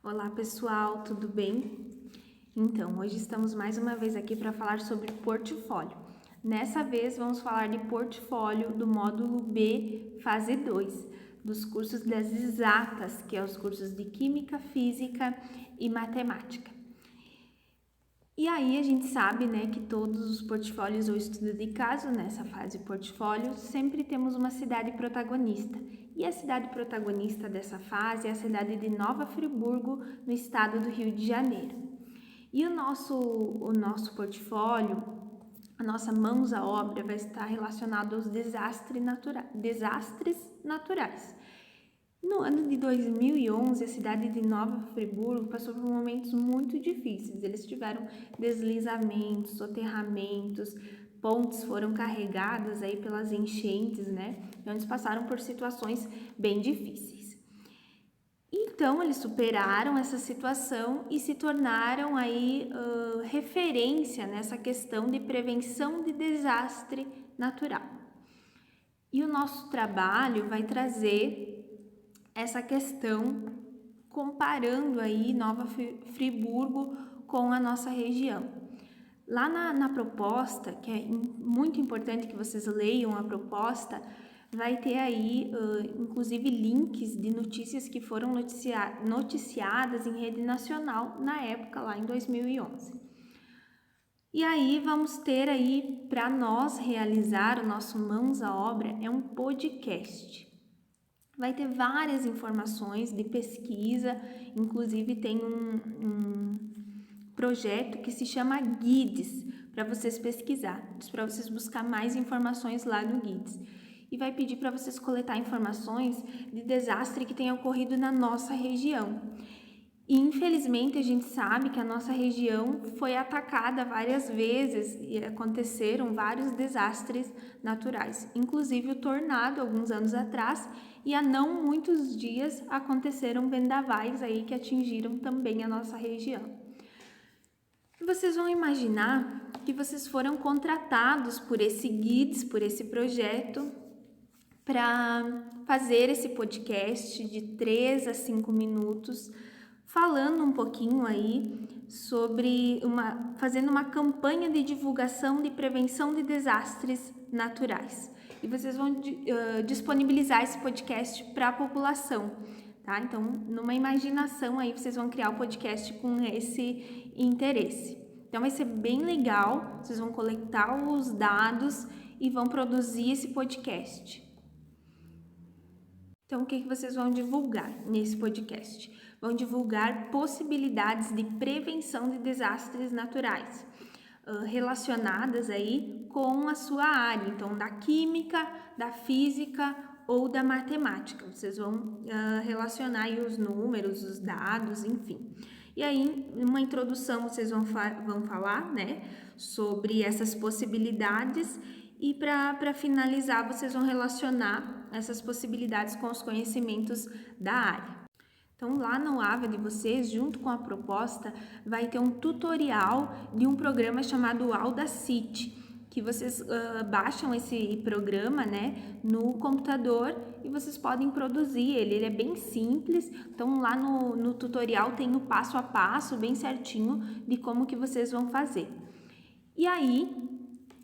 Olá pessoal, tudo bem? Então, hoje estamos mais uma vez aqui para falar sobre portfólio. Nessa vez vamos falar de portfólio do módulo B, fase 2, dos cursos das exatas, que é os cursos de Química, Física e Matemática. E aí a gente sabe, né, que todos os portfólios ou estudo de caso, nessa fase portfólio, sempre temos uma cidade protagonista. E a cidade protagonista dessa fase é a cidade de Nova Friburgo, no estado do Rio de Janeiro. E o nosso portfólio, a nossa mãos à obra, vai estar relacionado aos desastres naturais. No ano de 2011, a cidade de Nova Friburgo passou por momentos muito difíceis. Eles tiveram deslizamentos, soterramentos, pontes foram carregadas aí pelas enchentes, né? Então, eles passaram por situações bem difíceis. Então, eles superaram essa situação e se tornaram aí referência nessa questão de prevenção de desastre natural. E o nosso trabalho vai trazer essa questão comparando aí Nova Friburgo com a nossa região. Lá na proposta, que é muito importante que vocês leiam a proposta, vai ter aí, inclusive, links de notícias que foram noticiadas em rede nacional na época, lá em 2011. E aí vamos ter aí, para nós realizar o nosso Mãos à Obra, é um podcast. Vai ter várias informações de pesquisa, inclusive tem um projeto que se chama Guides, para vocês pesquisar, para vocês buscar mais informações lá no Guides. E vai pedir para vocês coletar informações de desastre que tenha ocorrido na nossa região. E infelizmente a gente sabe que a nossa região foi atacada várias vezes e aconteceram vários desastres naturais, inclusive o tornado alguns anos atrás, e há não muitos dias aconteceram vendavais aí que atingiram também a nossa região. Vocês vão imaginar que vocês foram contratados por esse Guides, por esse projeto, para fazer esse podcast de 3 a 5 minutos, falando um pouquinho aí sobre fazendo uma campanha de divulgação de prevenção de desastres naturais. E vocês vão disponibilizar esse podcast para a população, tá? Então, numa imaginação aí, vocês vão criar o podcast com esse interesse. Então, vai ser bem legal, vocês vão coletar os dados e vão produzir esse podcast. Então, o que vocês vão divulgar nesse podcast? Vão divulgar possibilidades de prevenção de desastres naturais, relacionadas aí com a sua área, então da química, da física ou da matemática. Vocês vão relacionar aí os números, os dados, enfim. E aí, numa introdução, vocês vão falar, né, sobre essas possibilidades e para finalizar, vocês vão relacionar essas possibilidades com os conhecimentos da área. Então, lá no AVA de vocês, junto com a proposta, vai ter um tutorial de um programa chamado Audacity, que vocês baixam esse programa, né, no computador e vocês podem produzir ele. Ele é bem simples, então lá no tutorial tem o passo a passo bem certinho de como que vocês vão fazer. E aí,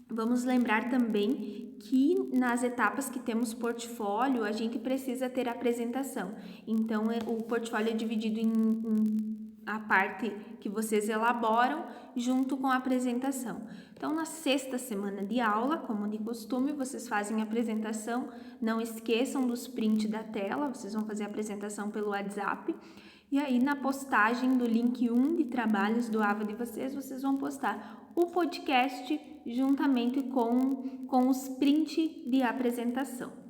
vamos lembrar também que nas etapas que temos portfólio, a gente precisa ter apresentação. Então, o portfólio é dividido em a parte que vocês elaboram junto com a apresentação. Então, na 6ª semana de aula, como de costume, vocês fazem a apresentação. Não esqueçam dos prints da tela, vocês vão fazer a apresentação pelo WhatsApp. E aí, na postagem do link 1 de trabalhos do AVA de vocês vão postar o podcast juntamente com os prints de apresentação.